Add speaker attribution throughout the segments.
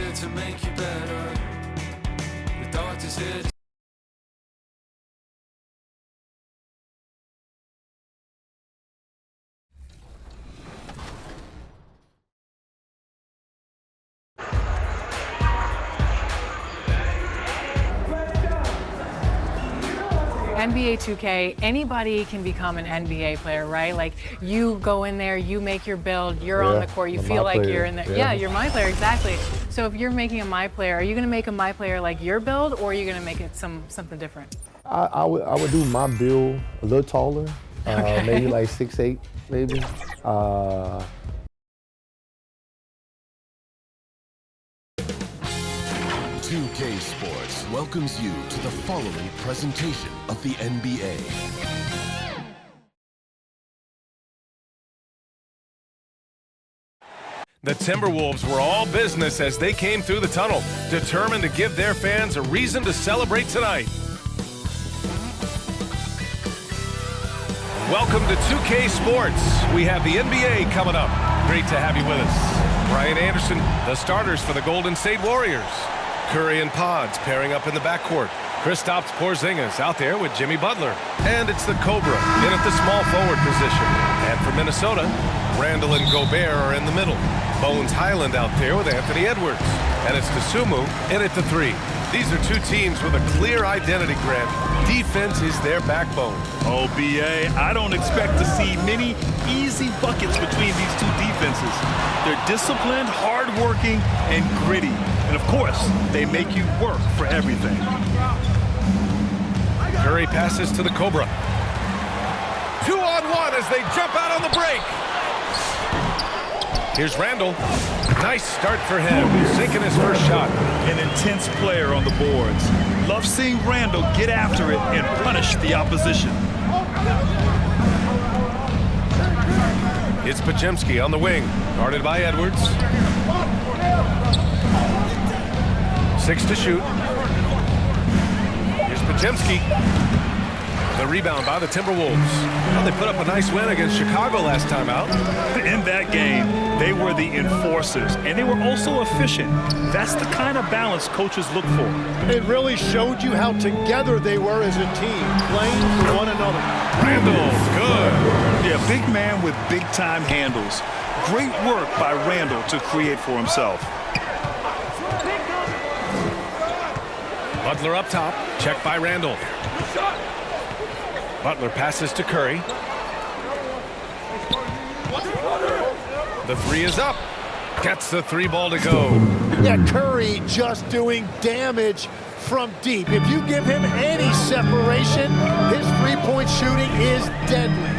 Speaker 1: here to make you better. The doctor's here.
Speaker 2: NBA 2K, anybody can become an NBA player, right? Like, you go in there, you make your build, you're on the court, you feel like you're in there. Yeah, you're my player, exactly. So if you're making a my player, are you going to make a my player like your build, or are you going to make it something different?
Speaker 3: I would do my build a little taller, maybe like 6'8", maybe.
Speaker 4: 2K Sports welcomes you to the following presentation of the NBA.
Speaker 5: The Timberwolves were all business as they came through the tunnel, determined to give their fans a reason to celebrate tonight. Welcome to 2K Sports. We have the NBA coming up. Great to have you with us. Brian Anderson, the starters for the Golden State Warriors. Curry and Pods pairing up in the backcourt. Kristaps Porzingis out there with Jimmy Butler. And it's the Cobra in at the small forward position. And for Minnesota, Randall and Gobert are in the middle. Bones Highland out there with Anthony Edwards. And it's Dosunmu in at the 3. These are two teams with a clear identity, Grant. Defense is their backbone.
Speaker 6: Oh, BA, I don't expect to see many easy buckets between these two defenses. They're disciplined, hardworking, and gritty. And of course, they make you work for everything.
Speaker 5: Curry passes to the Cobra. 2-on-1 as they jump out on the break. Here's Randall. Nice start for him. Sinking his first shot.
Speaker 6: An intense player on the boards. Love seeing Randall get after it and punish the opposition.
Speaker 5: It's Podziemski on the wing. Guarded by Edwards. 6 to shoot. Here's Podziemski. The rebound by the Timberwolves. Well, they put up a nice win against Chicago last time out.
Speaker 6: In that game, they were the enforcers, and they were also efficient. That's the kind of balance coaches look for.
Speaker 7: It really showed you how together they were as a team, playing for one another.
Speaker 5: Randall, good.
Speaker 6: Yeah, big man with big-time handles. Great work by Randall to create for himself.
Speaker 5: Butler up top. Check by Randall. Butler passes to Curry. The 3 is up. Gets the 3 ball to go.
Speaker 7: Yeah, Curry just doing damage from deep. If you give him any separation, his three-point shooting is deadly.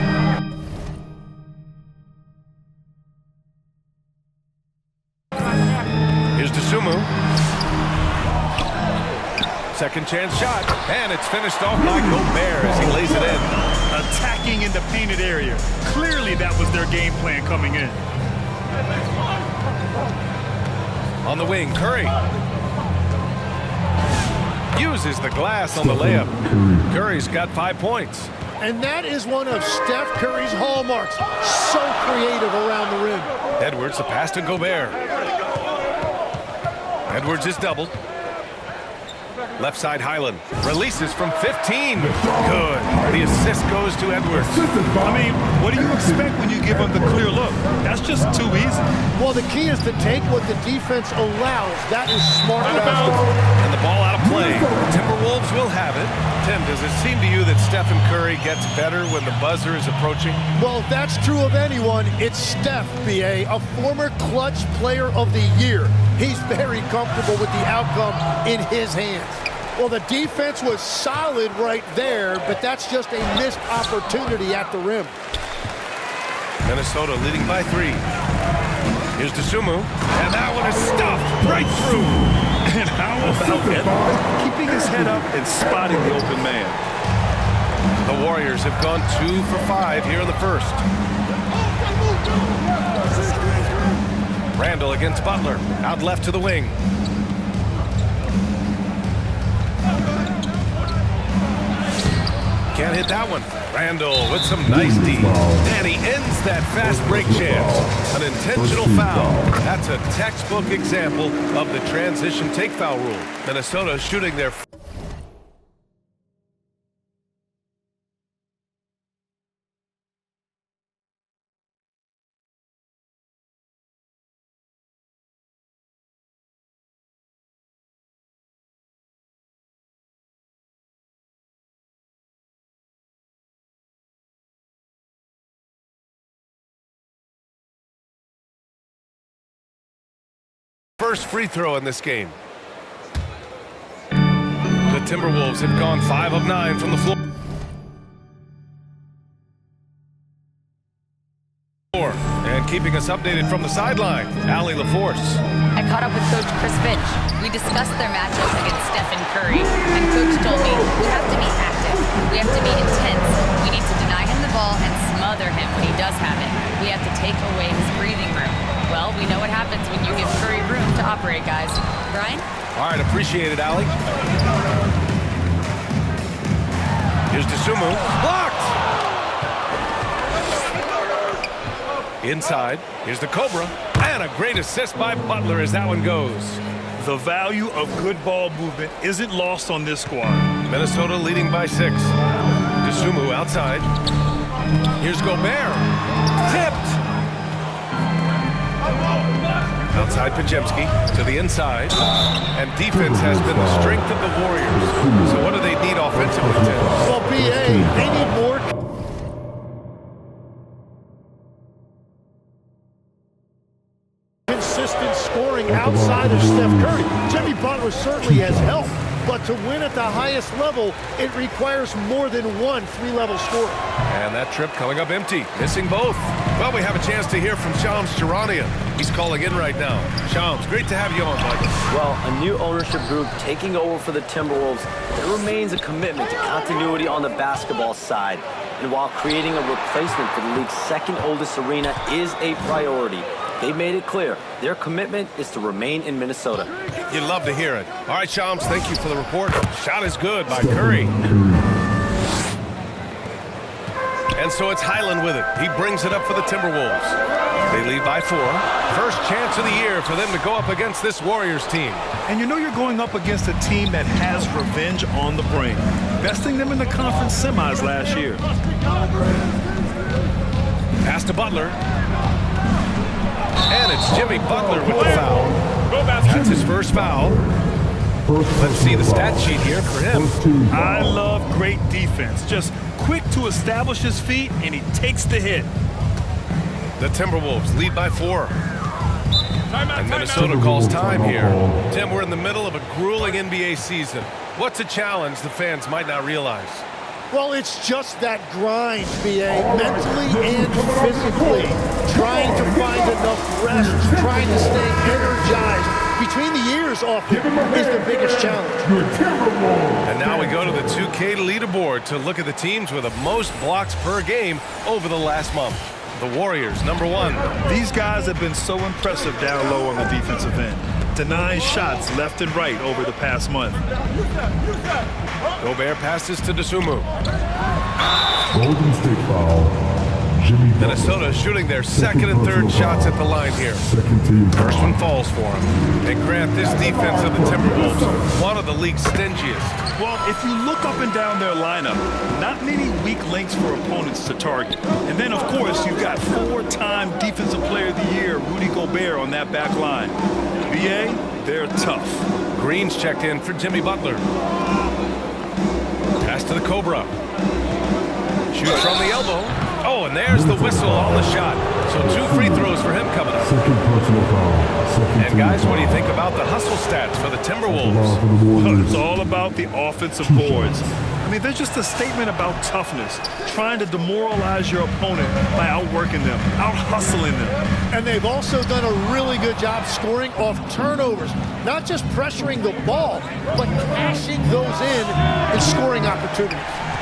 Speaker 5: Here's Dosunmu. Second chance shot, and it's finished off by Gobert as he lays it in.
Speaker 6: Attacking in the painted area. Clearly that was their game plan coming in.
Speaker 5: On the wing, Curry. Uses the glass on the layup. Curry's got 5 points.
Speaker 7: And that is one of Steph Curry's hallmarks. So creative around the rim.
Speaker 5: Edwards, a pass to Gobert. Edwards is doubled. Left side Highland. Releases from 15. Good. The assist goes to Edwards.
Speaker 6: I mean, what do you expect when you give them the clear look? That's just too easy.
Speaker 7: Well, the key is to take what the defense allows. That is smart basketball.
Speaker 5: And the ball out of play. Timberwolves will have it. Tim, does it seem to you that Stephen Curry gets better when the buzzer is approaching?
Speaker 7: Well, if that's true of anyone, it's Steph, B.A., a former clutch player of the year. He's very comfortable with the outcome in his hands. Well, the defense was solid right there, but that's just a missed opportunity at the rim.
Speaker 5: Minnesota leading by 3. Here's Dosunmu, and that one is stuffed right through.
Speaker 6: And how about Edwards keeping his head up and spotting the open man?
Speaker 5: The Warriors have gone 2 for 5 here in the first. Randall against Butler, out left to the wing. Can't hit that one. Randall with some nice D. And he ends that fast break chance. An intentional foul. That's a textbook example of the transition take foul rule. Minnesota shooting their first free throw in this game. The Timberwolves have gone 5 of 9 from the floor. And keeping us updated from the sideline, Allie LaForce.
Speaker 8: I caught up with Coach Chris Finch. We discussed their matchups against Stephen Curry, and Coach told me we have to be active. We have to be intense. We need to deny him the ball and smother him when he does have it. We have to take away his breathing room. Well, we know what happens when you give Curry room to operate, guys. Brian?
Speaker 5: All right, appreciate it, Allie. Here's Dosunmu. Blocked! Inside. Here's the Cobra. And a great assist by Butler as that one goes.
Speaker 6: The value of good ball movement isn't lost on this squad.
Speaker 5: Minnesota leading by 6. Dosunmu outside. Here's Gobert. Tipped. Outside Podziemski to the inside. And defense has been the strength of the Warriors. So what do they need offensively, Tim?
Speaker 7: Well, BA, they need more consistent scoring outside of Steph Curry. Jimmy Butler certainly has helped, but to win at the highest level, it requires more than one three-level scorer.
Speaker 5: And that trip coming up empty, missing both. Well, we have a chance to hear from Shams Charania. He's calling in right now. Shams, great to have you on, Mike.
Speaker 9: Well, a new ownership group taking over for the Timberwolves. There remains a commitment to continuity on the basketball side. And while creating a replacement for the league's second oldest arena is a priority, they made it clear their commitment is to remain in Minnesota.
Speaker 5: You'd love to hear it. All right, Shams, thank you for the report. Shot is good by Curry. And so it's Highland with it. He brings it up for the Timberwolves. They lead by 4. First chance of the year for them to go up against this Warriors team.
Speaker 6: And you know you're going up against a team that has revenge on the brain, besting them in the conference semis last year.
Speaker 5: Pass to Butler. And it's Jimmy Butler with the foul. That's his first foul. Let's see the stat sheet here for him.
Speaker 6: I love great defense. Just quick to establish his feet, and he takes the hit.
Speaker 5: The Timberwolves lead by 4. And Minnesota calls time here. Tim, we're in the middle of a grueling NBA season. What's a challenge the fans might not realize?
Speaker 7: Well, it's just that grind, BA, mentally and physically. Trying to find enough rest, trying to stay energized. Between the years often is the biggest challenge.
Speaker 5: And now we go to the 2K leaderboard to look at the teams with the most blocks per game over the last month. The Warriors, number 1.
Speaker 6: These guys have been so impressive down low on the defensive end, denying shots left and right over the past month.
Speaker 5: Gobert passes to Dosunmu.
Speaker 10: Golden State foul.
Speaker 5: Minnesota shooting their second and third shots at the line here. First one falls for him. And Grant, this defense of the Timberwolves, one of the league's stingiest.
Speaker 6: Well, if you look up and down their lineup, not many weak links for opponents to target. And then, of course, you've got 4-time Defensive Player of the Year, Rudy Gobert, on that back line. BA, they're tough.
Speaker 5: Green's checked in for Jimmy Butler. Pass to the Cobra. Shoots from the elbow. Oh, and there's the whistle on the shot. So 2 free throws for him coming up. And guys, what do you think about the hustle stats for the Timberwolves?
Speaker 6: Well, it's all about the offensive boards. I mean, they're just a statement about toughness, trying to demoralize your opponent by outworking them, out-hustling them.
Speaker 7: And they've also done a really good job scoring off turnovers. Not just pressuring the ball, but cashing those in and scoring opportunities.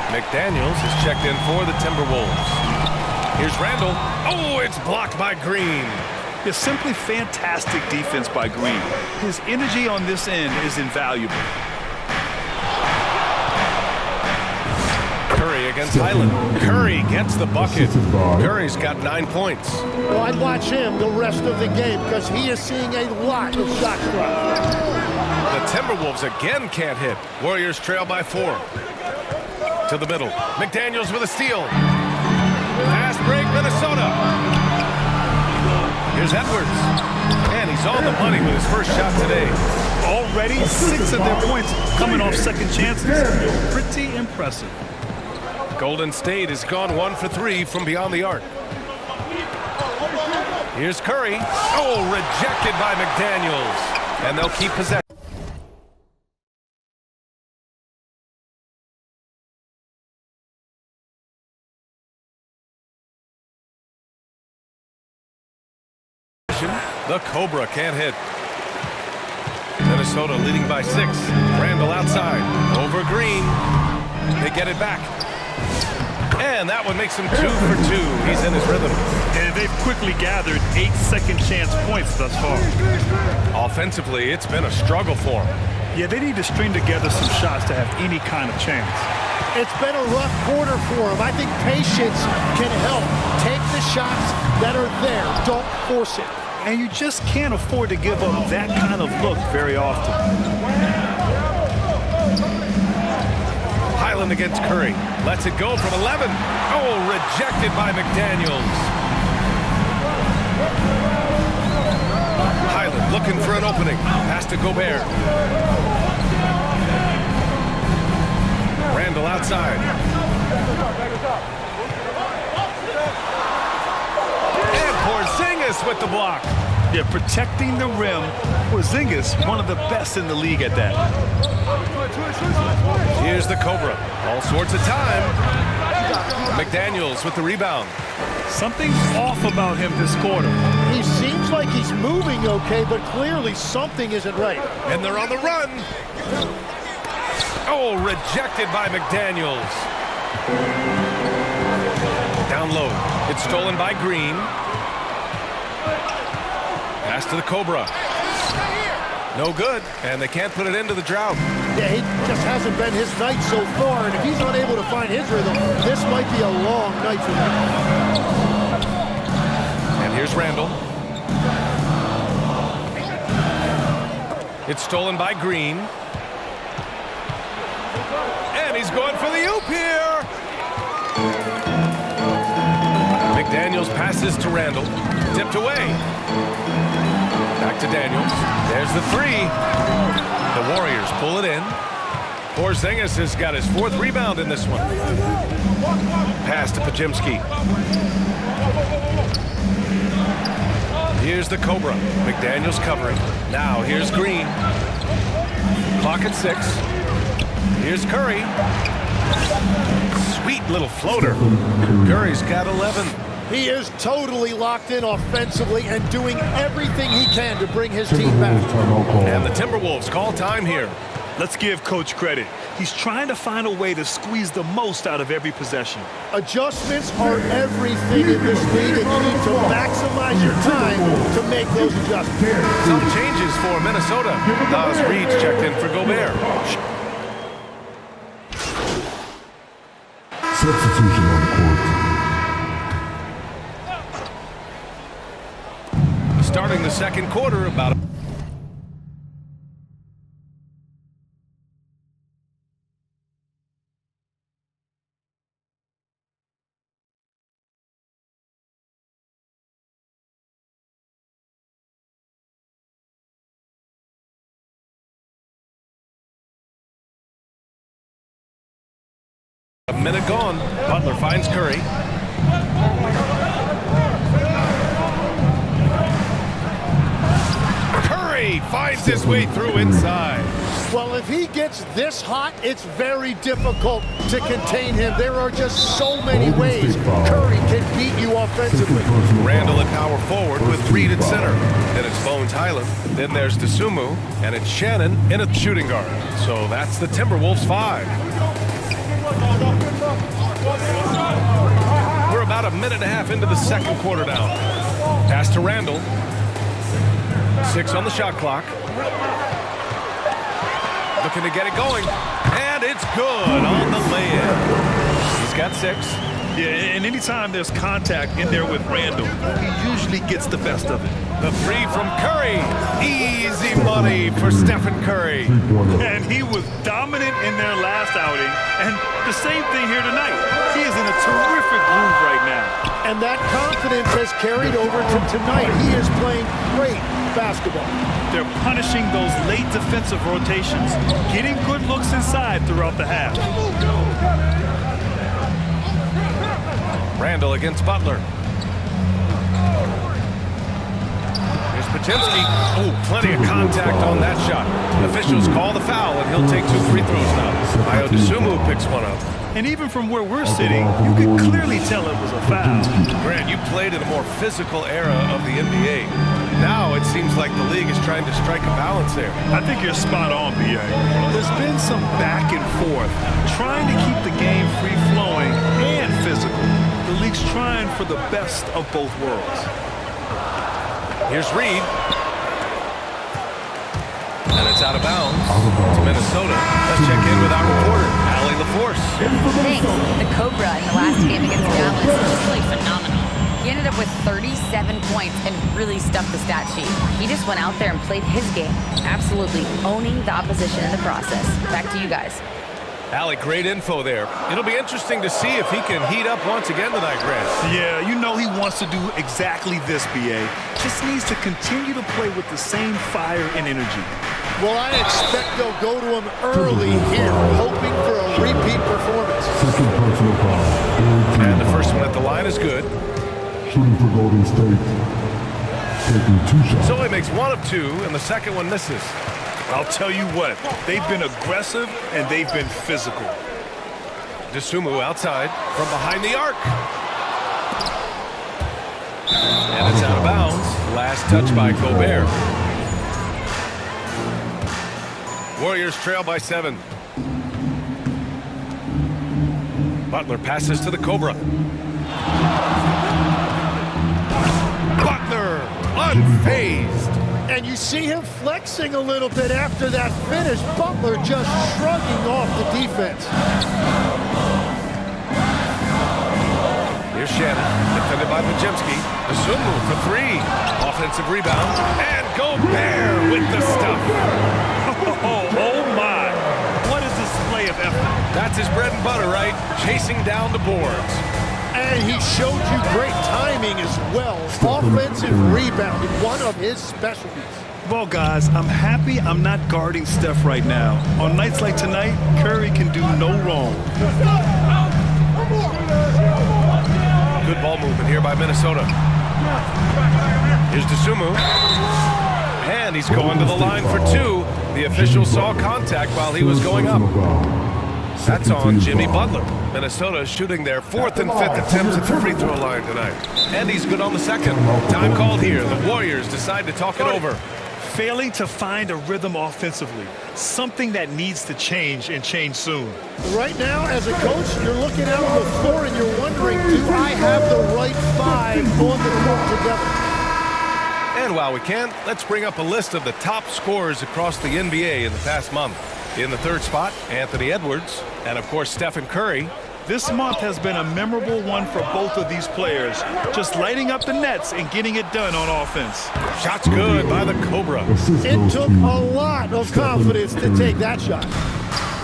Speaker 5: McDaniels is checked in for the Timberwolves. Here's Randall. Oh, it's blocked by Green.
Speaker 6: It's simply fantastic defense by Green. His energy on this end is invaluable.
Speaker 5: Curry against Highland. Curry gets the bucket. Curry's got 9 points.
Speaker 7: Well, I'd watch him the rest of the game because he is seeing a lot of shots dropped.
Speaker 5: The Timberwolves again can't hit. Warriors trail by 4. To the middle. McDaniels with a steal. Fast break, Minnesota. Here's Edwards. And he's on the money with his first shot today.
Speaker 6: Already 6 of their points coming off second chances. Pretty impressive.
Speaker 5: Golden State has gone 1 for 3 from beyond the arc. Here's Curry. Oh, rejected by McDaniels. And they'll keep possession. The Cobra can't hit. Minnesota leading by 6. Randall outside. Over Green. They get it back. And that one makes him 2 for 2. He's in his rhythm.
Speaker 6: And they've quickly gathered 8 second chance points thus far.
Speaker 5: Offensively, it's been a struggle for them.
Speaker 6: Yeah, they need to string together some shots to have any kind of chance.
Speaker 7: It's been a rough quarter for him. I think patience can help. Take the shots that are there. Don't force it.
Speaker 6: And you just can't afford to give up that kind of look very often.
Speaker 5: Highland against Curry. Lets it go from 11. Oh, rejected by McDaniels. Highland looking for an opening. Pass to Gobert. Randall outside. And Porzingis with the block.
Speaker 6: Yeah, protecting the rim. Porzingis, one of the best in the league at that.
Speaker 5: Here's the Cobra. All sorts of time. McDaniels with the rebound.
Speaker 6: Something's off about him this quarter.
Speaker 7: He seems like he's moving okay, but clearly something isn't right.
Speaker 5: And they're on the run. Oh, rejected by McDaniels. Down low. It's stolen by Green. Pass to the Cobra. No good, and they can't put it into the drought.
Speaker 7: Yeah, he just hasn't been his night so far, and if he's unable to find his rhythm, this might be a long night for him.
Speaker 5: And here's Randall. It's stolen by Green. And he's going for the oop here. McDaniels passes to Randall. Tipped away. Back to Daniels. There's the 3. The Warriors pull it in. Porzingis has got his 4th rebound in this one. Pass to Podziemski. Here's the Cobra. McDaniels covering. Now here's Green. Clock at 6. Here's Curry. Sweet little floater. Curry's got 11.
Speaker 7: He is totally locked in offensively and doing everything he can to bring his team back.
Speaker 5: And the Timberwolves call time here.
Speaker 6: Let's give Coach credit. He's trying to find a way to squeeze the most out of every possession.
Speaker 7: Adjustments are everything in this league, and you need to maximize your time to make those adjustments.
Speaker 5: Some changes for Minnesota. Nas Reed's checked in for Gobert.
Speaker 10: Substitution on the court.
Speaker 5: Starting the second quarter, about a minute gone. Butler finds Curry. Curry finds his way through inside.
Speaker 7: Well, if he gets this hot, it's very difficult to contain him. There are just so many ways Curry can beat you offensively.
Speaker 5: Randall at power forward with Reed at center. Then it's Bones Highland. Then there's DeSumo. And it's Shannon in a shooting guard. So that's the Timberwolves 5. We're about a minute and a half into the second quarter now. Pass to Randall. 6 on the shot clock. Looking to get it going. And it's good on the lay-in. He's got 6.
Speaker 6: Yeah, and anytime there's contact in there with Randall, he usually gets the best of it.
Speaker 5: The 3 from Curry. Easy money for Stephen Curry.
Speaker 6: And he was dominant in their last outing. And the same thing here tonight. He is in a terrific groove right now.
Speaker 7: And that confidence has carried over to tonight. He is playing great basketball.
Speaker 6: They're punishing those late defensive rotations, getting good looks inside throughout the half.
Speaker 5: Randall against Butler. Here's Podziemski. Oh, plenty of contact on that shot. Officials call the foul, and he'll take 2 free throws now. Ayo Dosunmu picks one up.
Speaker 6: And even from where we're sitting, you can clearly tell it was a foul.
Speaker 5: Grant, you played in a more physical era of the NBA. Now it seems like the league is trying to strike a balance there.
Speaker 6: I think you're spot on, B.A. There's been some back and forth, trying to keep the game free-flowing and physical. The league's trying for the best of both worlds.
Speaker 5: Here's Reed. And it's out of bounds to Minnesota. Let's check in with our reporter, Allie LaForce.
Speaker 8: Thanks. The Cobra in the last game against Dallas was just really phenomenal. He ended up with 37 points and really stuffed the stat sheet. He just went out there and played his game, absolutely owning the opposition in the process. Back to you guys.
Speaker 5: Allie, great info there. It'll be interesting to see if he can heat up once again tonight, Grant.
Speaker 6: Yeah, you know he wants to do exactly this, B.A. Just needs to continue to play with the same fire and energy.
Speaker 7: Well, I expect they'll go to him early here, hoping for a repeat performance.
Speaker 10: Second personal foul.
Speaker 5: And the first one at the line is good.
Speaker 10: Shooting for Golden State. Taking 2 shots.
Speaker 5: So he makes 1 of 2, and the second one misses.
Speaker 6: I'll tell you what, they've been aggressive and they've been physical.
Speaker 5: Dosunmu outside from behind the arc. And it's out of bounds. Last touch by Gobert. Warriors trail by 7. Butler passes to the Cobra. Butler unfazed.
Speaker 7: And you see him flexing a little bit after that finish. Butler just shrugging off the defense.
Speaker 5: Here's Shannon, defended by Podziemski. Dosunmu for 3. Offensive rebound. And Gobert with the stuff.
Speaker 6: Oh my. What a display of effort.
Speaker 5: That's his bread and butter, right? Chasing down the boards.
Speaker 7: And he showed you great timing as well. Offensive rebounding, one of his specialties.
Speaker 6: Well, guys, I'm happy I'm not guarding Steph right now. On nights like tonight, Curry can do no wrong.
Speaker 5: Good ball movement here by Minnesota. Here's Dosunmu. And he's going to the line for 2. The official saw contact while he was going up. That's on Jimmy Butler. Minnesota shooting their 4th and 5th attempts at the free throw line tonight. And he's good on the second. Time called here. The Warriors decide to talk it over.
Speaker 6: Failing to find a rhythm offensively. Something that needs to change and change soon.
Speaker 7: Right now, as a coach, you're looking out on the floor and you're wondering, do I have the right 5 on the court together?
Speaker 5: And while we can, let's bring up a list of the top scorers across the NBA in the past month. In the 3rd spot, Anthony Edwards, and of course Stephen Curry.
Speaker 6: This month has been a memorable one for both of these players, just lighting up the nets and getting it done on offense.
Speaker 5: Shots good by the Cobra.
Speaker 7: It took a lot of confidence to take that shot.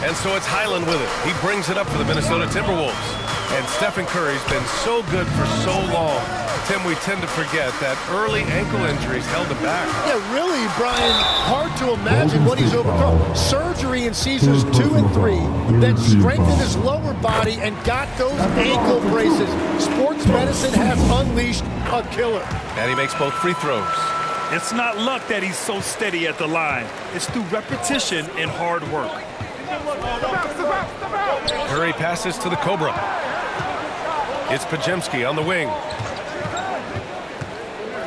Speaker 5: And so it's Highland with it. He brings it up for the Minnesota Timberwolves. And Stephen Curry's been so good for so long. Tim, we tend to forget that early ankle injuries held him back.
Speaker 7: Yeah, really, Brian, hard to imagine what he's overcome. Surgery in seasons 2 and 3, then strengthened his lower body and got those ankle braces. Sports medicine has unleashed a killer.
Speaker 5: And he makes both free throws.
Speaker 6: It's not luck that he's so steady at the line. It's through repetition and hard work.
Speaker 5: Curry passes to the Cobra. It's Podziemski on the wing.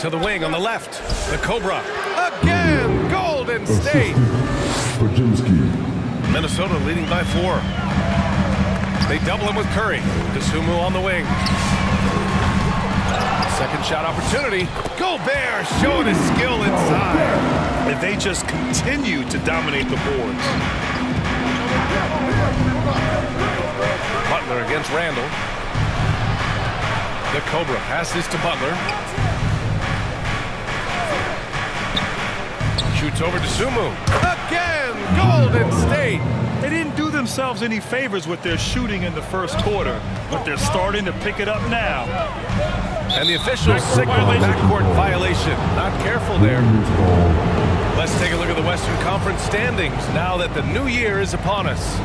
Speaker 5: To the wing on the left. The Cobra. Again! Golden State!
Speaker 10: Podziemski.
Speaker 5: Minnesota leading by 4. They double him with Curry. Dosunmu on the wing. Second shot opportunity. Gobert showing his skill inside.
Speaker 6: And they just continue to dominate the boards.
Speaker 5: Butler against Randall. The Cobra passes to Butler. Shoots over to Sumu. Again, Golden State.
Speaker 6: They didn't do themselves any favors with their shooting in the first quarter, but they're starting to pick it up now.
Speaker 5: And the officials signal a backcourt violation. Not careful there. Let's take a look at the Western Conference standings now that the new year is upon us.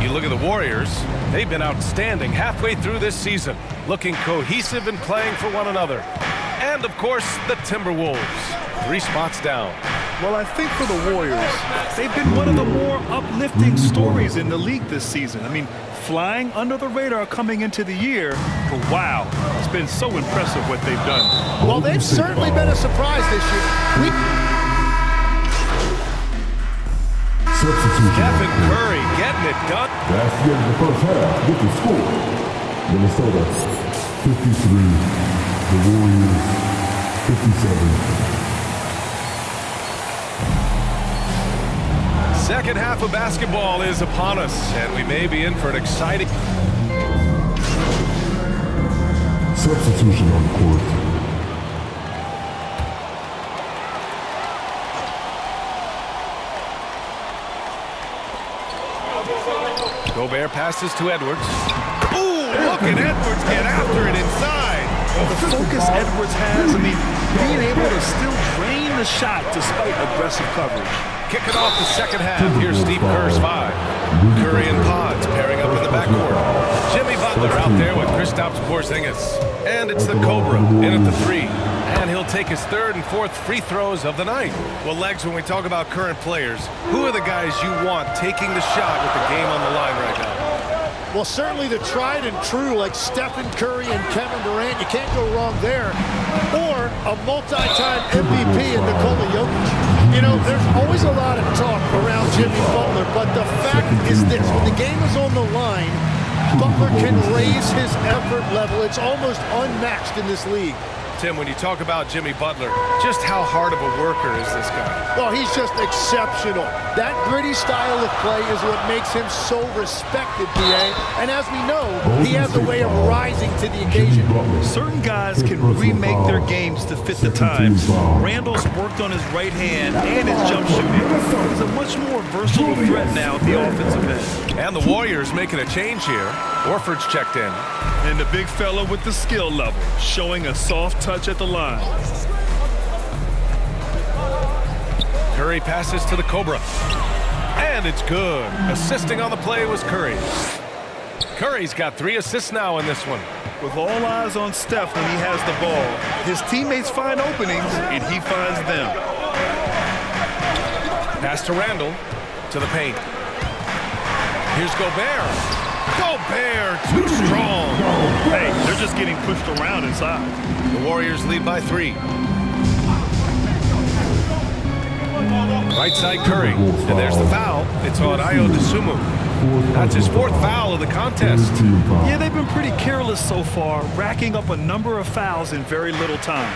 Speaker 5: You look at the Warriors, they've been outstanding halfway through this season, looking cohesive and playing for one another. And, of course, the Timberwolves, 3 spots down.
Speaker 6: Well, I think for the Warriors, they've been one of the more uplifting stories in the league this season. I mean, flying under the radar coming into the year, but wow, it's been so impressive what they've done.
Speaker 7: Well, they've certainly been a surprise this year.
Speaker 10: Substitution.
Speaker 5: Stephen Curry getting it done.
Speaker 10: That's the end of the first half with the score. Minnesota 53, the Warriors 57.
Speaker 5: Second half of basketball is upon us, and we may be in for an exciting...
Speaker 10: Substitution on the court.
Speaker 5: Gobert passes to Edwards. Ooh, look at Edwards get after it inside.
Speaker 6: The focus Edwards has, I mean, being able to still drain the shot despite aggressive coverage.
Speaker 5: Kicking off the second half. Here's Steve Kerr's 5. Curry and Pods pairing up in the backcourt. Jimmy Butler out there with Kristaps Porzingis. And it's the Cobra in at the 3. And he'll take his 3rd and 4th free throws of the night. Well, Legs, when we talk about current players, who are the guys you want taking the shot with the game on the line right now?
Speaker 7: Well, certainly the tried and true like Stephen Curry and Kevin Durant. You can't go wrong there. Or a multi-time MVP in Nikola Jokic. You know, there's always a lot of talk around Jimmy Butler, but the fact is this. When the game is on the line, Butler can raise his effort level. It's almost unmatched in this league.
Speaker 5: Tim, when you talk about Jimmy Butler, just how hard of a worker is this guy?
Speaker 7: Well, he's just exceptional. That gritty style of play is what makes him so respected, B.A. And as we know, he has a way of rising to the occasion.
Speaker 6: Certain guys can remake their games to fit the times. Randall's worked on his right hand and his jump shooting. He's a much more versatile threat now at the offensive end.
Speaker 5: And the Warriors making a change here. Horford's checked in.
Speaker 6: And the big fella with the skill level, showing a soft touch at the line.
Speaker 5: Curry passes to the Cobra. And it's good. Assisting on the play was Curry. Curry's got 3 assists now in this one.
Speaker 6: With all eyes on Steph when he has the ball, his teammates find openings, and he finds them.
Speaker 5: Pass to Randall, to the paint. Here's Gobert. Gobert, too strong.
Speaker 6: Hey, they're just getting pushed around inside.
Speaker 5: The Warriors lead by 3. Right side Curry, and there's the foul. It's on Ayo Dosunmu. That's his 4th foul of the contest.
Speaker 6: Yeah, they've been pretty careless so far, racking up a number of fouls in very little time.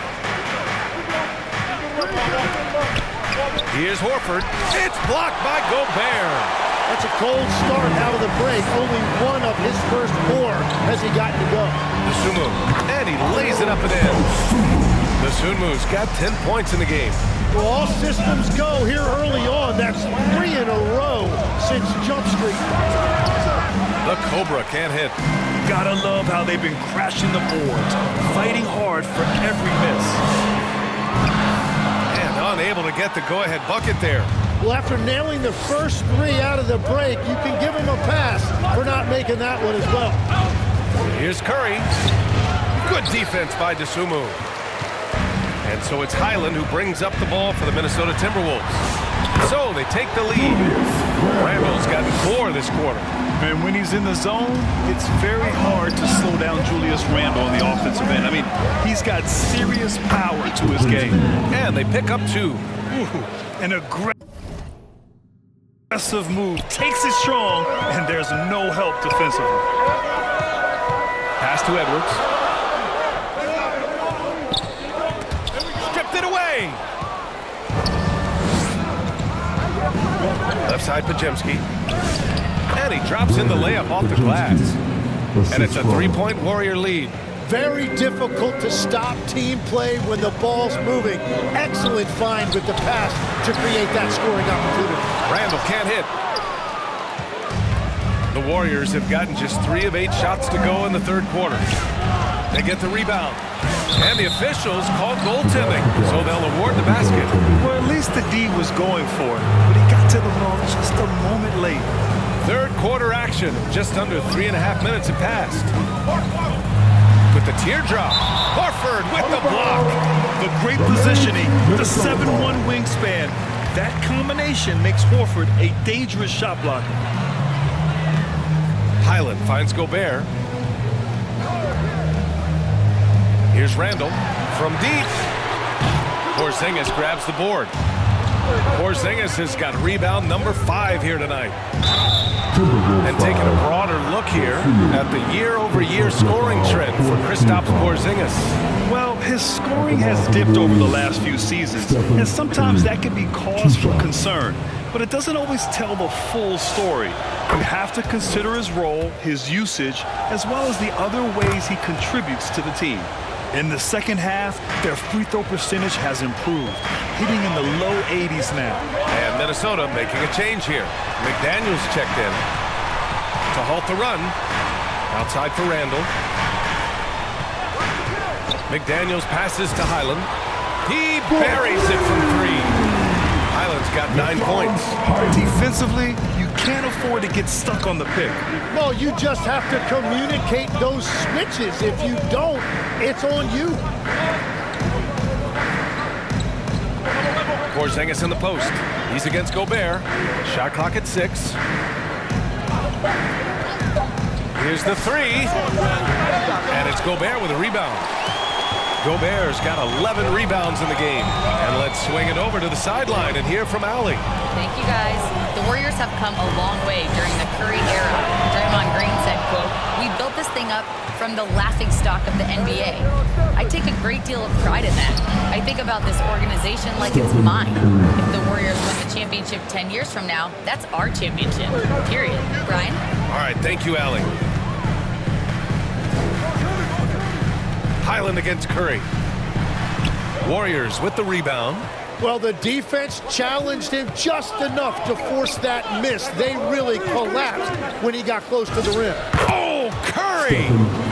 Speaker 5: Here's Horford. It's blocked by Gobert.
Speaker 7: That's a cold start out of the break. Only one of his first 4 has he gotten to go.
Speaker 5: Dosunmu, and he lays it up and in. Dosunmu's got 10 points in the game.
Speaker 7: Well, all systems go here early on. That's 3 in a row since Jump Street.
Speaker 5: The Cobra can't hit.
Speaker 6: Gotta love how they've been crashing the boards, fighting hard for every miss.
Speaker 5: And unable to get the go-ahead bucket there.
Speaker 7: Well, after nailing the first 3 out of the break, you can give him a pass for not making that one as well.
Speaker 5: Here's Curry. Good defense by Dosunmu. And so it's Highland who brings up the ball for the Minnesota Timberwolves. So they take the lead. Randall's gotten 4 this quarter.
Speaker 6: And when he's in the zone, it's very hard to slow down Julius Randle on the offensive end. I mean, he's got serious power to his game.
Speaker 5: And they pick up 2.
Speaker 6: An aggressive move, takes it strong, and there's no help defensively.
Speaker 5: Pass to Edwards. Stripped it away. The Left side, Podziemski. And he drops in the layup off the glass. And it's a 3-point Warrior lead.
Speaker 7: Very difficult to stop team play when the ball's moving. Excellent find with the pass to create that scoring opportunity.
Speaker 5: Randall can't hit. The Warriors have gotten just 3 of 8 shots to go in the third quarter. They get the rebound. And the officials called goaltending, so they'll award the basket.
Speaker 6: Well, at least the D was going for it, but he got to the ball just a moment late.
Speaker 5: Third quarter action. Just under 3.5 minutes have passed. With the teardrop. Horford with the block.
Speaker 6: The great positioning, the 7'1" wingspan. That combination makes Horford a dangerous shot blocker.
Speaker 5: Highland finds Gobert. Here's Randall from deep. Porzingis grabs the board. Porzingis has got rebound number 5 here tonight. And taking a broader look here at the year-over-year scoring trend for Kristaps Porzingis.
Speaker 6: Well, his scoring has dipped over the last few seasons, and sometimes that can be cause for concern. But it doesn't always tell the full story. You have to consider his role, his usage, as well as the other ways he contributes to the team. In the second half, their free throw percentage has improved, hitting in the low 80s now.
Speaker 5: And Minnesota making a change here. McDaniels checked in to halt the run. Outside for Randall. McDaniels passes to Highland. He buries it from 3. Highland's got 9 points.
Speaker 6: Defensively, you can't afford to get stuck on the pick.
Speaker 7: No, you just have to communicate those switches. If you don't, it's on you.
Speaker 5: Porzingis in the post. He's against Gobert. Shot clock at 6. Here's the 3. And it's Gobert with a rebound. Gobert's got 11 rebounds in the game. And let's swing it over to the sideline and hear from Allie.
Speaker 8: Thank you, guys. The Warriors have come a long way during the Curry era. Draymond Green said, quote, "We built this thing up from the laughingstock of the NBA." I take a great deal of pride in that. I think about this organization like it's mine. If the Warriors win the championship 10 years from now, that's our championship, period. Brian?
Speaker 5: All right, thank you, Allie. Highland against Curry. Warriors with the rebound.
Speaker 7: Well, the defense challenged him just enough to force that miss. They really collapsed when he got close to the rim.
Speaker 5: Oh, Curry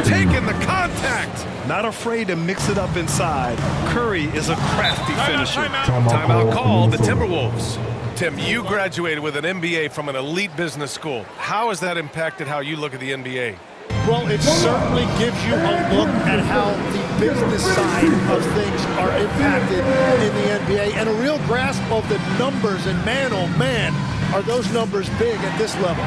Speaker 5: taking the contact.
Speaker 6: Not afraid to mix it up inside. Curry is a crafty finisher.
Speaker 5: Timeout called the Timberwolves. Tim, you graduated with an MBA from an elite business school. How has that impacted how you look at the NBA?
Speaker 7: Well, it certainly gives you a look at how the business side of things are impacted in the NBA and a real grasp of the numbers. And man, oh man, are those numbers big at this level.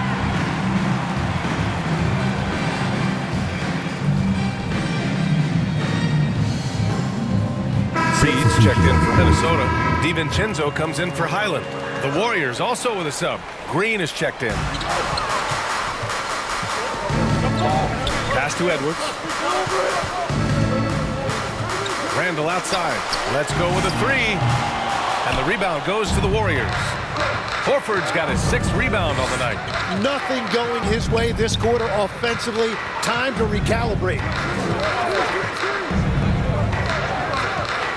Speaker 5: Reed's checked in for Minnesota. DiVincenzo comes in for Highland. The Warriors also with a sub. Green is checked in. Pass to Edwards. Randall outside. Let's go with a 3. And the rebound goes to the Warriors. Horford's got his 6th rebound on the night.
Speaker 7: Nothing going his way this quarter offensively. Time to recalibrate.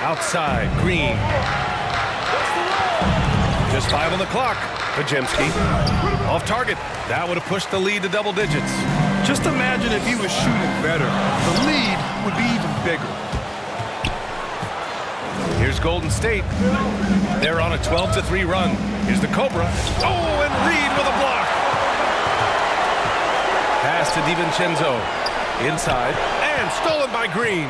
Speaker 5: Outside, Green. Just 5 on the clock. Podziemski. Off target. That would have pushed the lead to double digits.
Speaker 6: Just imagine if he was shooting better. The lead would be even bigger.
Speaker 5: Here's Golden State. They're on a 12-3 run. Here's the Cobra. Oh, and Reed with a block. Pass to DiVincenzo. Inside. And stolen by Green.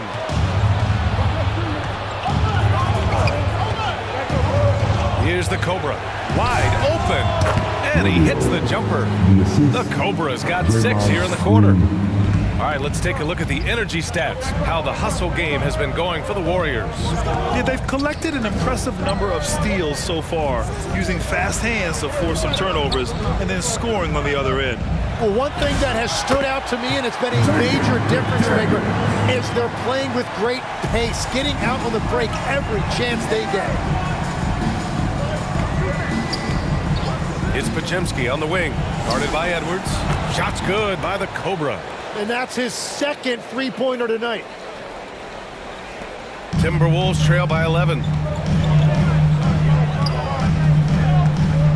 Speaker 5: Here's the Cobra. Wide open. And he hits the jumper. The Cobra's got 6 here in the quarter. All right, let's take a look at the energy stats, how the hustle game has been going for the Warriors.
Speaker 6: Yeah, they've collected an impressive number of steals so far, using fast hands to force some turnovers and then scoring on the other end.
Speaker 7: Well, one thing that has stood out to me, and it's been a major difference maker, is they're playing with great pace, getting out on the break every chance they get.
Speaker 5: It's Podziemski on the wing. Guarded by Edwards. Shot's good by the Cobra.
Speaker 7: And that's his second three-pointer tonight.
Speaker 5: Timberwolves trail by 11.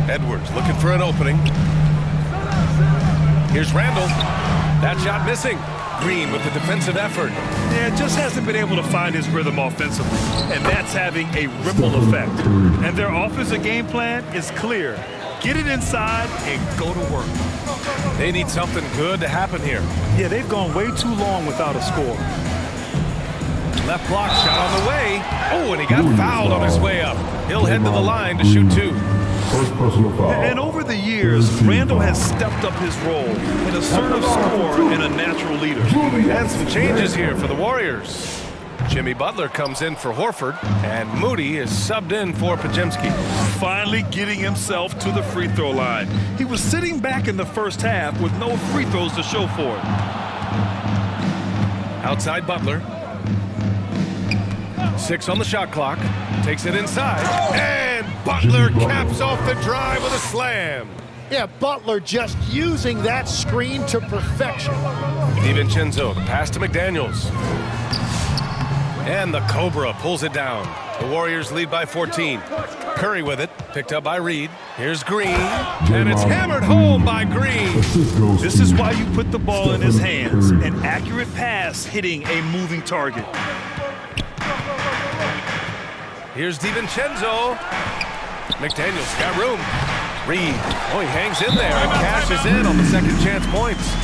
Speaker 5: Edwards looking for an opening. Here's Randall. That shot missing. Green with the defensive effort.
Speaker 6: Yeah, just hasn't been able to find his rhythm offensively, and that's having a ripple effect. And their offensive game plan is clear. Get it inside and go to work.
Speaker 5: They need something good to happen here.
Speaker 6: Yeah, they've gone way too long without a score.
Speaker 5: Left block shot on the way. Oh, and he got fouled on his way up. He'll head to the line to shoot 2.
Speaker 10: First personal foul.
Speaker 6: And over the years, Randall has stepped up his role, an assertive scorer and a natural leader.
Speaker 5: And some changes here for the Warriors. Jimmy Butler comes in for Horford, and Moody is subbed in for Podziemski.
Speaker 6: Finally getting himself to the free throw line. He was sitting back in the first half with no free throws to show for it.
Speaker 5: Outside Butler. 6 on the shot clock. Takes it inside. And Butler caps off the drive with a slam.
Speaker 7: Yeah, Butler just using that screen to perfection.
Speaker 5: DiVincenzo, the pass to McDaniels. And the Cobra pulls it down. The Warriors lead by 14. Curry with it, picked up by Reed. Here's Green, and it's hammered home by Green.
Speaker 6: This is why you put the ball in his hands. An accurate pass hitting a moving target.
Speaker 5: Here's DiVincenzo. McDaniels got room. Reed, oh, he hangs in there and cashes in on the second chance points.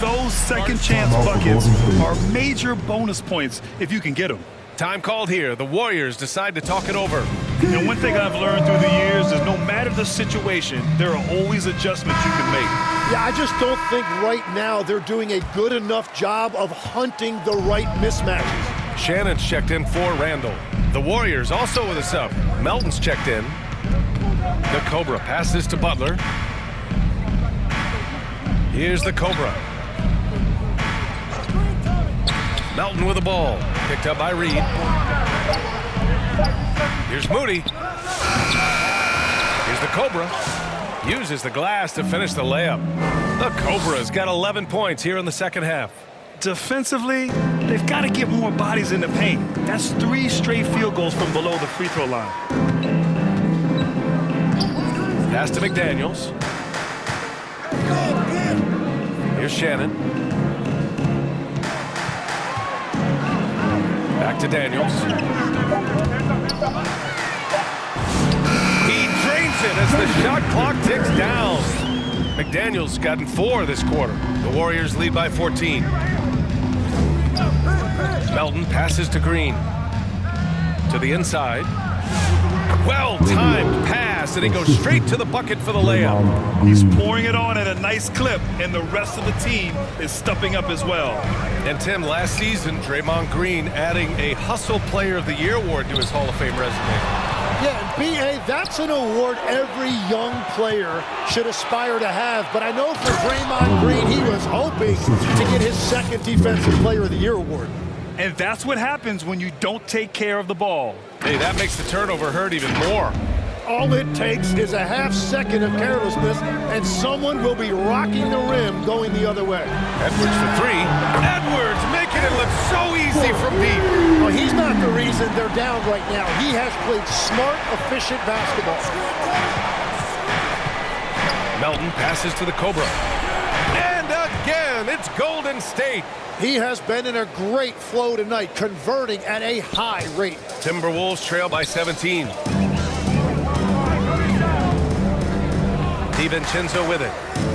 Speaker 6: Those second chance buckets are major bonus points if you can get them.
Speaker 5: Time called here. The Warriors decide to talk it over.
Speaker 6: And one thing I've learned through the years is no matter the situation, there are always adjustments you can make.
Speaker 7: Yeah, I just don't think right now they're doing a good enough job of hunting the right mismatches.
Speaker 5: Shannon's checked in for Randall. The Warriors also with a sub. Melton's checked in. The Cobra passes to Butler. Here's the Cobra. Melton with the ball. Picked up by Reed. Here's Moody. Here's the Cobra. Uses the glass to finish the layup. The Cobra's got 11 points here in the second half.
Speaker 6: Defensively, they've got to get more bodies in the paint. That's 3 straight field goals from below the free throw line.
Speaker 5: Pass to McDaniels. Here's Shannon. Back to Daniels. He drains it as the shot clock ticks down. McDaniels gotten 4 this quarter. The Warriors lead by 14. Melton passes to Green. To the inside. Well-timed pass, and he goes straight to the bucket for the layup.
Speaker 6: He's pouring it on at a nice clip, and the rest of the team is stepping up as well.
Speaker 5: And Tim, last season, Draymond Green adding a Hustle Player of the Year award to his Hall of Fame resume.
Speaker 7: Yeah, and B.A., that's an award every young player should aspire to have. But I know for Draymond Green, he was hoping to get his second Defensive Player of the Year award.
Speaker 6: And that's what happens when you don't take care of the ball.
Speaker 5: Hey, that makes the turnover hurt even more.
Speaker 7: All it takes is a half second of carelessness, and someone will be rocking the rim going the other way.
Speaker 5: Edwards for 3. Edwards making it look so easy from deep.
Speaker 7: Well, he's not the reason they're down right now. He has played smart, efficient basketball.
Speaker 5: Melton passes to the Cobra. And again, it's Golden State.
Speaker 7: He has been in a great flow tonight, converting at a high rate.
Speaker 5: Timberwolves trail by 17. DiVincenzo with it.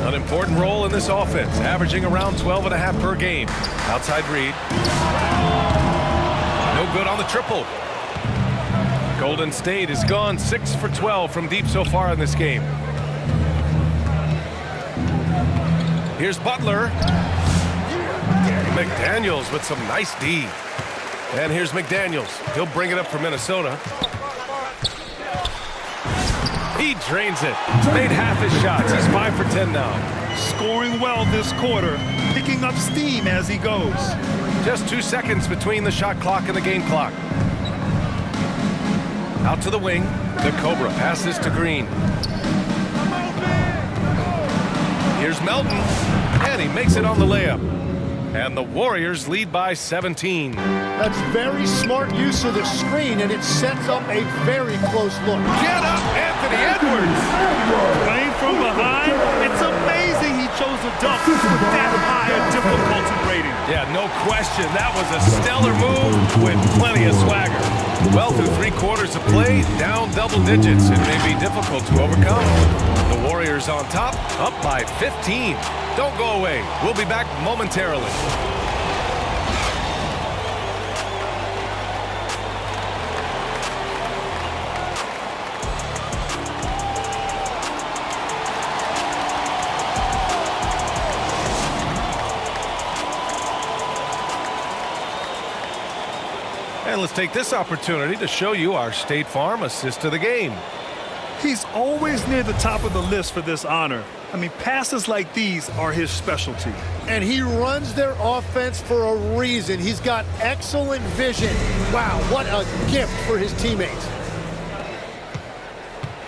Speaker 5: An important role in this offense, averaging around 12.5 per game. Outside Reed. No good on the triple. Golden State has gone 6 for 12 from deep so far in this game. Here's Butler. McDaniels with some nice D. And here's McDaniels. He'll bring it up for Minnesota. He drains it. Made half his shots. He's 5 for 10 now.
Speaker 6: Scoring well this quarter, picking up steam as he goes.
Speaker 5: Just 2 seconds between the shot clock and the game clock. Out to the wing. The Cobra passes to Green. Here's Melton, and he makes it on the layup. And the Warriors lead by 17.
Speaker 7: That's very smart use of the screen, and it sets up a very close look.
Speaker 5: Get up, Anthony Edwards!
Speaker 6: Playing from behind, it's amazing he chose a dunk with that high a difficulty rating.
Speaker 5: Yeah, no question. That was a stellar move with plenty of swagger. Well, through 3 quarters of play, down double digits. It may be difficult to overcome. The Warriors on top, up by 15. Don't go away. We'll be back momentarily. And let's take this opportunity to show you our State Farm assist of the game.
Speaker 6: He's always near the top of the list for this honor. I mean, passes like these are his specialty.
Speaker 7: And he runs their offense for a reason. He's got excellent vision. Wow, what a gift for his teammates.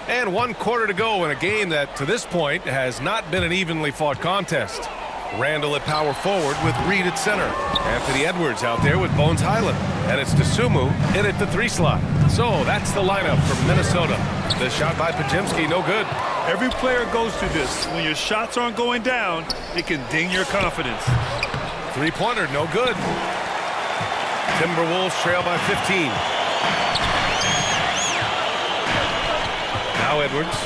Speaker 5: And 1 quarter to go in a game that, to this point, has not been an evenly fought contest. Randall at power forward with Reed at center. Anthony Edwards out there with Bones Highland. And it's Dosunmu in at the 3 slot. So that's the lineup from Minnesota. The shot by Podziemski, no good.
Speaker 6: Every player goes through this. When your shots aren't going down, it can ding your confidence.
Speaker 5: 3-pointer, no good. Timberwolves trail by 15. Now Edwards.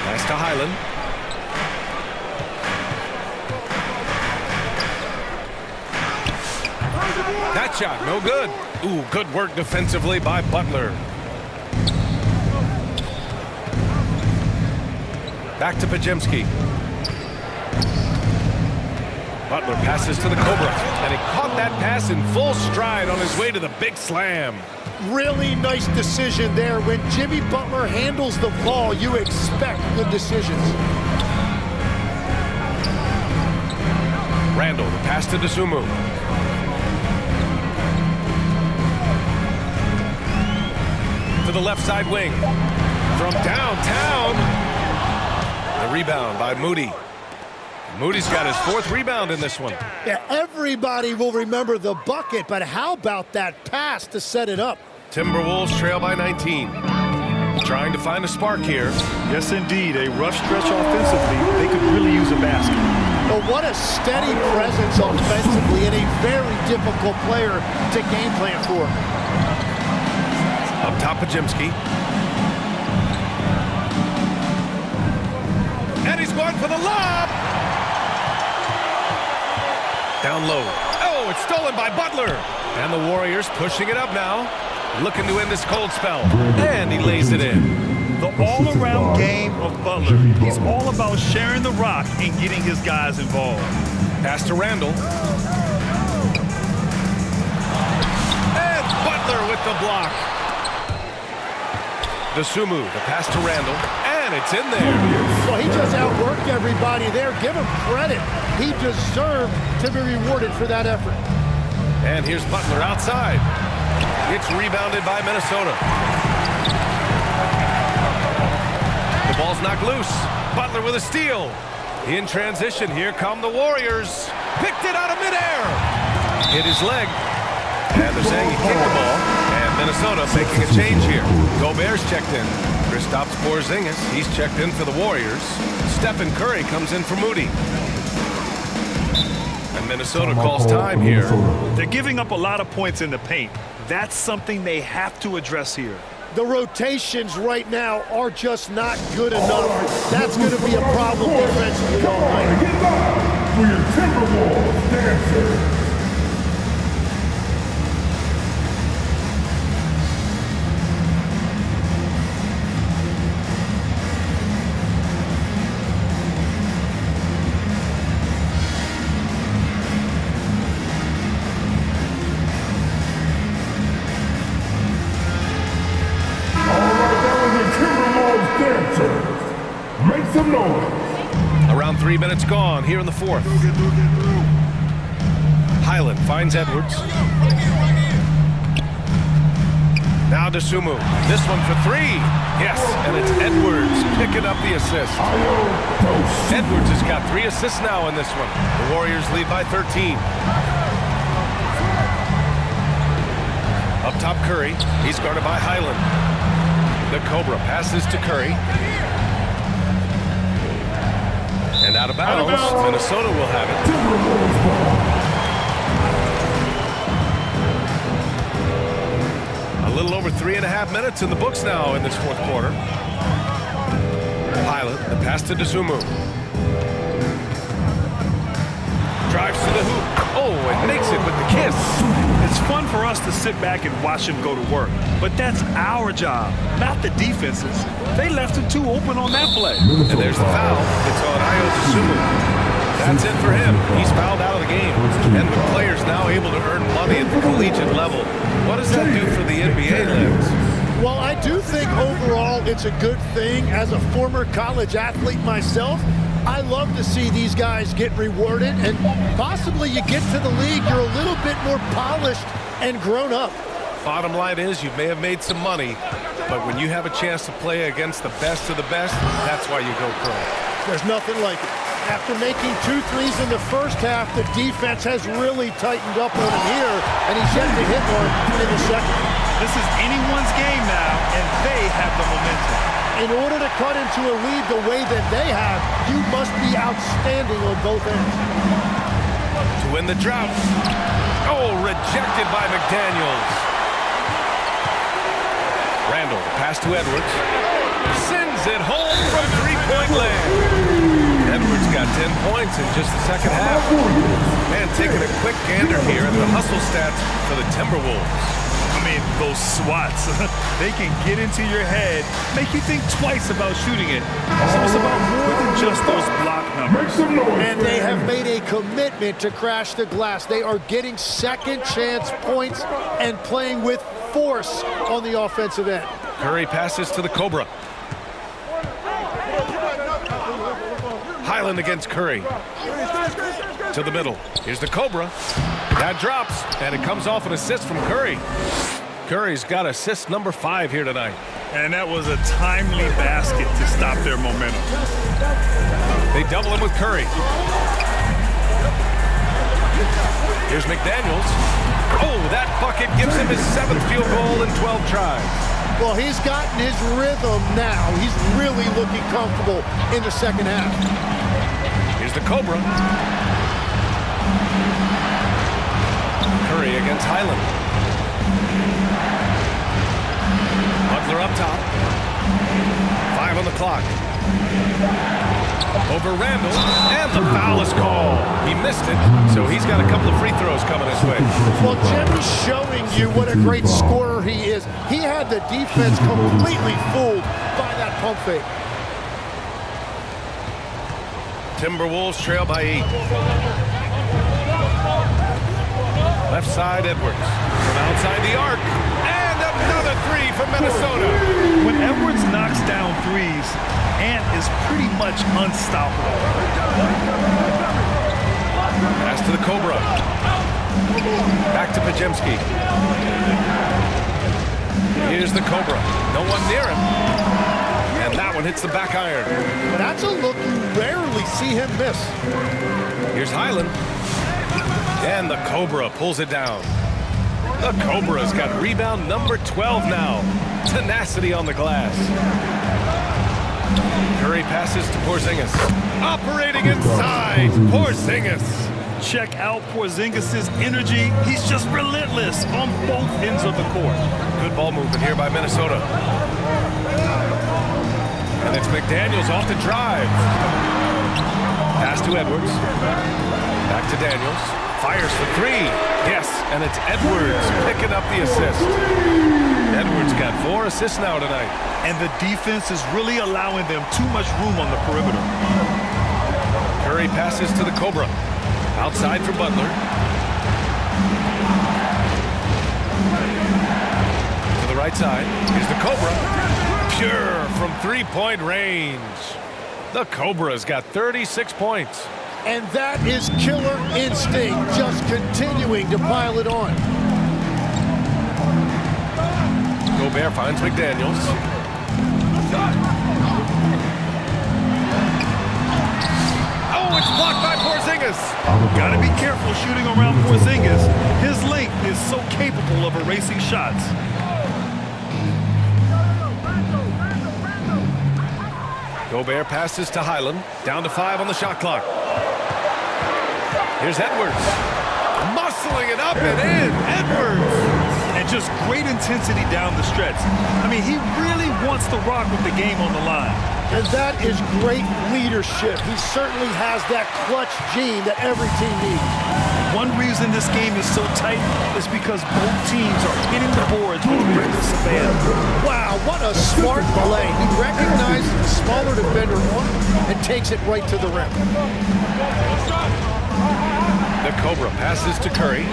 Speaker 5: Pass to Highland. That shot, no good. Ooh, good work defensively by Butler. Back to Podziemski. Butler passes to the Cobra, and he caught that pass in full stride on his way to the big slam.
Speaker 7: Really nice decision there. When Jimmy Butler handles the ball, you expect good decisions.
Speaker 5: Randall, the pass to Dosunmu. To the left side wing. From downtown. The rebound by Moody. Moody's got his 4th rebound in this one.
Speaker 7: Yeah, everybody will remember the bucket, but how about that pass to set it up?
Speaker 5: Timberwolves trail by 19. Trying to find a spark here.
Speaker 6: Yes, indeed. A rough stretch offensively. They could really use a basket.
Speaker 7: But what a steady presence offensively and a very difficult player to game plan for.
Speaker 5: Up top, Podziemski. And he's going for the lob. Down low. Oh, it's stolen by Butler. And the Warriors pushing it up now. Looking to end this cold spell. And he lays it in.
Speaker 6: The all-around game of Butler. He's all about sharing the rock and getting his guys involved.
Speaker 5: Pass to Randall. And Butler with the block. Dosunmu, the pass to Randall. And it's in there.
Speaker 7: Well, he just outworked everybody there. Give him credit. He deserved to be rewarded for that effort.
Speaker 5: And here's Butler outside. It's rebounded by Minnesota. The ball's knocked loose. Butler with a steal. In transition, here come the Warriors. Picked it out of midair. Hit his leg. And they're saying he kicked the ball. And Minnesota making a change here. Gobert's checked in. Kristaps Porzingis, he's checked in for the Warriors. Stephen Curry comes in for Moody. And Minnesota calls time here.
Speaker 6: They're giving up a lot of points in the paint. That's something they have to address here.
Speaker 7: The rotations right now are just not good enough. That's going to be a problem defensively all night.
Speaker 10: Get up for your Timberwolves dancer. Make some noise.
Speaker 5: Around 3 minutes gone here in the 4th. Highland finds Edwards. Now Dosunmu. This one for three. Yes, and it's Edwards picking up the assist. Edwards has got 3 assists now in this one. The Warriors lead by 13. Up top, Curry. He's guarded by Highland. The Cobra passes to Curry. And out of bounds. Minnesota will have it. A little over 3.5 minutes in the books now in this fourth quarter. Highland, the pass to Dosunmu. Drives to the hoop. Oh, and makes it with the kiss.
Speaker 6: It's fun for us to sit back and watch him go to work, but that's our job, not the defense's. They left him too open on that play.
Speaker 5: And there's the foul. It's on Ayo Dosunmu. That's it for him. He's fouled out of the game. And the players now able to earn money at the collegiate level. What does that do for the NBA, Lens?
Speaker 7: Well, I do think overall it's a good thing. As a former college athlete myself, I love to see these guys get rewarded, and possibly you get to the league, you're a little bit more polished and grown up.
Speaker 5: Bottom line is you may have made some money, but when you have a chance to play against the best of the best, that's why you go pro.
Speaker 7: There's nothing like it. After making 2 threes in the first half, the defense has really tightened up on him here, and he's yet to hit one in the second.
Speaker 6: This is anyone's game now, and they have the momentum.
Speaker 7: In order to cut into a lead the way that they have, you must be outstanding on both ends.
Speaker 5: To win the drought. Oh, rejected by McDaniels. Randall, pass to Edwards. Sends it home from three-point land. Edwards got 10 points in just the second half. Man, taking a quick gander here at the hustle stats for the Timberwolves.
Speaker 6: I mean, those swats, they can get into your head, make you think twice about shooting it. So it's about more than just those block numbers.
Speaker 7: And they have made a commitment to crash the glass. They are getting second chance points and playing with force on the offensive end.
Speaker 5: Curry passes to the Cobra. Highland against Curry. To the middle. Here's the Cobra. That drops, and it comes off an assist from Curry. Curry's got assist number 5 here tonight.
Speaker 6: And that was a timely basket to stop their momentum.
Speaker 5: They double him with Curry. Here's McDaniels. Oh, that bucket gives him his 7th field goal in 12 tries.
Speaker 7: Well, he's gotten his rhythm now. He's really looking comfortable in the second half.
Speaker 5: Here's the Cobra. Curry against Highland. Butler up top. 5 on the clock. Over Randall, and the foul is called. He missed it, so he's got a couple of free throws coming his way.
Speaker 7: Well, Jimmy's showing you what a great scorer he is. He had the defense completely fooled by that pump fake.
Speaker 5: Timberwolves trail by 8. Left side, Edwards. From outside the arc. And another 3 from Minnesota.
Speaker 6: When Edwards knocks down threes, Ant is pretty much unstoppable.
Speaker 5: Pass to the Cobra. Back to Pajemski. Here's the Cobra. No one near him. And that one hits the back iron.
Speaker 7: That's a look you rarely see him miss.
Speaker 5: Here's Highland. And the Cobra pulls it down. The Cobra's got rebound number 12 now. Tenacity on the glass. Curry passes to Porzingis. Operating inside, Porzingis.
Speaker 6: Check out Porzingis' energy. He's just relentless on both ends of the court.
Speaker 5: Good ball movement here by Minnesota. And it's McDaniels off the drive. Pass to Edwards. Back to Daniels. Fires for 3. Yes, and it's Edwards picking up the assist. Edwards got 4 assists now tonight.
Speaker 6: And the defense is really allowing them too much room on the perimeter.
Speaker 5: Curry passes to the Cobra. Outside for Butler. To the right side. Here's the Cobra. Pure from 3-point range. The Cobra's got 36 points.
Speaker 7: And that is killer instinct, just continuing to pile it on.
Speaker 5: Gobert finds McDaniels. Oh, it's blocked by Porzingis.
Speaker 6: Gotta be careful shooting around Porzingis. His length is so capable of erasing shots.
Speaker 5: Gobert passes to Highland. Down to 5 on the shot clock. Here's Edwards. Muscling it up and in. Edwards.
Speaker 6: And just great intensity down the stretch. I mean, he really wants to rock with the game on the line.
Speaker 7: And that is great leadership. He certainly has that clutch gene that every team needs.
Speaker 6: One reason this game is so tight is because both teams are hitting the boards with reckless abandon.
Speaker 7: Wow, what a smart play. He recognizes the smaller defender on and takes it right to the rim.
Speaker 5: The Cobra passes to Curry.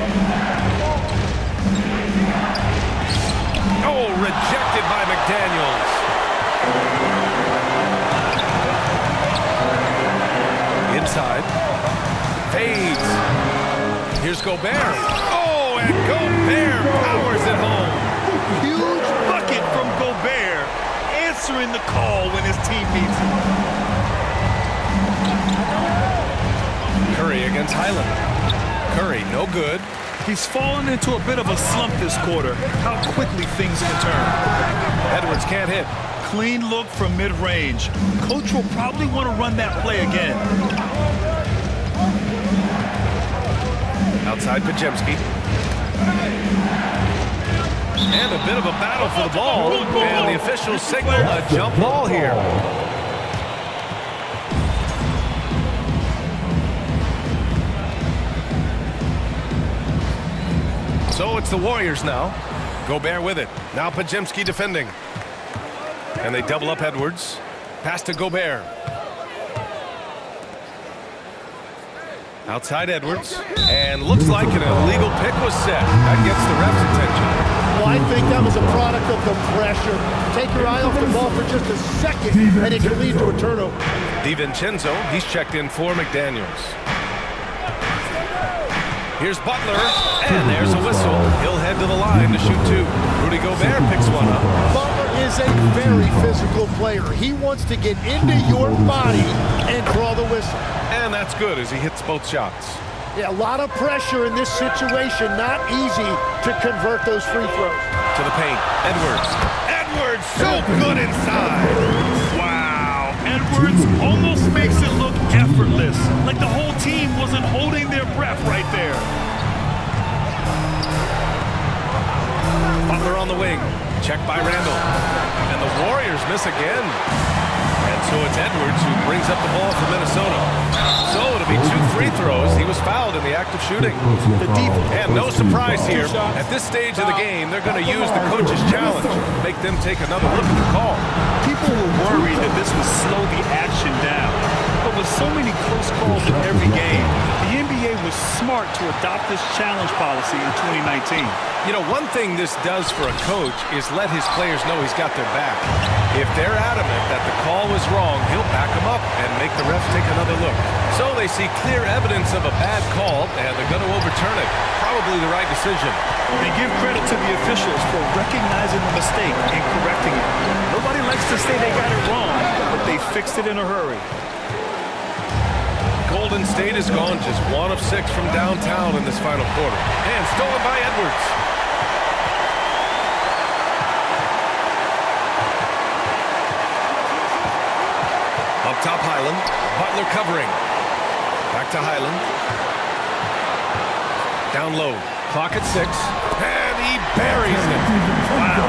Speaker 5: Oh, rejected by McDaniels. Inside. Fades. Here's Gobert. Oh, and Gobert powers it home.
Speaker 6: Huge bucket from Gobert, answering the call when his team needs him.
Speaker 5: Curry against Highland. Curry, no good.
Speaker 6: He's fallen into a bit of a slump this quarter. How quickly things can turn.
Speaker 5: Edwards can't hit.
Speaker 6: Clean look from mid-range. Coach will probably want to run that play again.
Speaker 5: Outside Podziemski. And a bit of a battle for the ball. And the officials signal a jump ball here. So it's the Warriors now. Gobert with it. Now Podziemski defending. And they double up Edwards. Pass to Gobert. Outside Edwards. And looks like an illegal pick was set. That gets the ref's attention.
Speaker 7: Well, I think that was a product of the pressure. Take your eye off the ball for just a second, and it can lead to a turnover.
Speaker 5: DiVincenzo, he's checked in for McDaniels. Here's Butler, and there's a whistle. He'll head to the line to shoot 2. Rudy Gobert picks one up.
Speaker 7: Butler is a very physical player. He wants to get into your body and draw the whistle.
Speaker 5: And that's good as he hits both shots.
Speaker 7: Yeah, a lot of pressure in this situation. Not easy to convert those free throws.
Speaker 5: To the paint, Edwards. Edwards, so good inside.
Speaker 6: Wow, Edwards almost makes it look effortless, like the whole team wasn't holding their breath right there.
Speaker 5: Butler on the wing, checked by Randall. And the Warriors miss again. And so it's Edwards who brings up the ball for Minnesota. So it'll be 2 free throws. He was fouled in the act of shooting. And no surprise here. At this stage of the game, they're going to use the coach's challenge. Make them take another look at the call.
Speaker 6: People were worried that this would slow the action down. But with so many close calls in every game, the NBA was smart to adopt this challenge policy in 2019.
Speaker 5: You know, one thing this does for a coach is let his players know he's got their back. If they're adamant that the call was wrong, he'll back them up and make the refs take another look. So they see clear evidence of a bad call, and they're going to overturn it. Probably the right decision.
Speaker 6: And give credit to the officials for recognizing the mistake and correcting it. Nobody likes to say they got it wrong, but they fixed it in a hurry.
Speaker 5: Golden State is gone just 1 of 6 from downtown in this final quarter. And stolen by Edwards. Up top, Highland. Butler covering. Back to Highland. Down low. Clock at 6. And he buries it.
Speaker 6: Wow.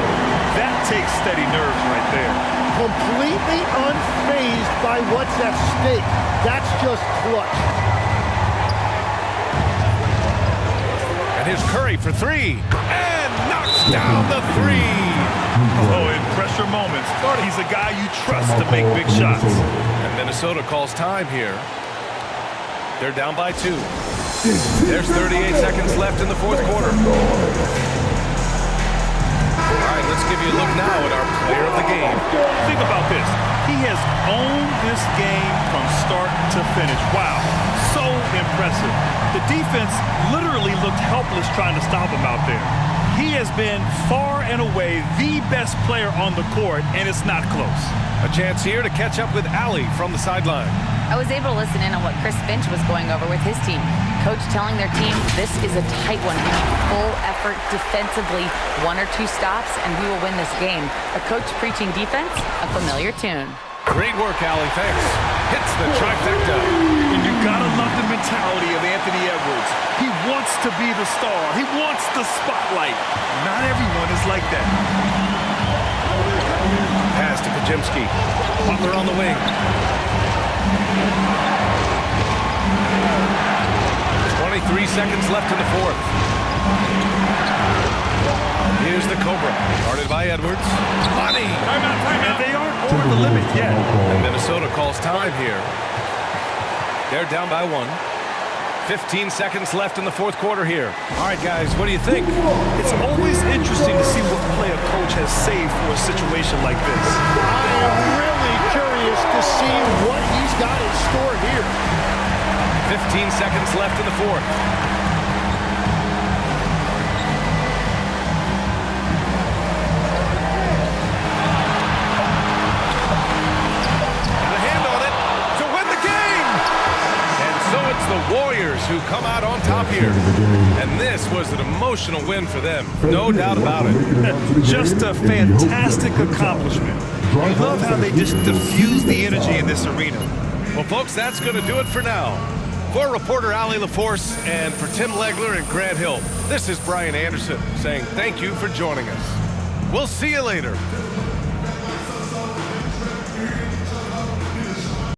Speaker 6: That takes steady nerves right there.
Speaker 7: Completely unfazed by what's at stake. That's just clutch.
Speaker 5: And here's Curry for 3. And knocks down the 3.
Speaker 6: Oh, in pressure moments, he's a guy you trust to make big shots.
Speaker 5: And Minnesota calls time here. They're down by 2. There's 38 seconds left in the 4th quarter. All right, let's give you a look now at our player of the game.
Speaker 6: Think about this. He has owned this game from start to finish. Wow. so impressive. The defense literally looked helpless trying to stop him out there. He has been far and away the best player on the court, and it's not close.
Speaker 5: A chance here to catch up with Allie from the sideline.
Speaker 8: I was able to listen in on what Chris Finch was going over with his team. Coach telling their team, this is a tight one. We need full effort defensively, 1 or 2 stops, and we will win this game. A coach preaching defense, a familiar tune.
Speaker 5: Great work, Allie. Thanks. Hits the trifecta.
Speaker 6: And you gotta love the mentality of Anthony Edwards. He wants to be the star. He wants the spotlight. Not everyone is like that.
Speaker 5: Pass to Kajimski. Butler on the wing. 23 seconds left in the fourth. Here's the Cobra. Guarded by Edwards. Money!
Speaker 6: And they aren't over the limit yet.
Speaker 5: And Minnesota calls time here. They're down by 1. 15 seconds left in the fourth quarter here. All right, guys, what do you think?
Speaker 6: It's always interesting to see what play a coach has saved for a situation like this.
Speaker 7: I am really curious to see what he's got in store here.
Speaker 5: 15 seconds left in the fourth. And a hand on it to win the game. And so it's the Warriors who come out on top here. And this was an emotional win for them. No doubt about it.
Speaker 6: Just a fantastic accomplishment. I love how they just diffuse the energy in this arena.
Speaker 5: Well, folks, that's going to do it for now. For reporter Allie LaForce and for Tim Legler and Grant Hill, this is Brian Anderson saying thank you for joining us. We'll see you later.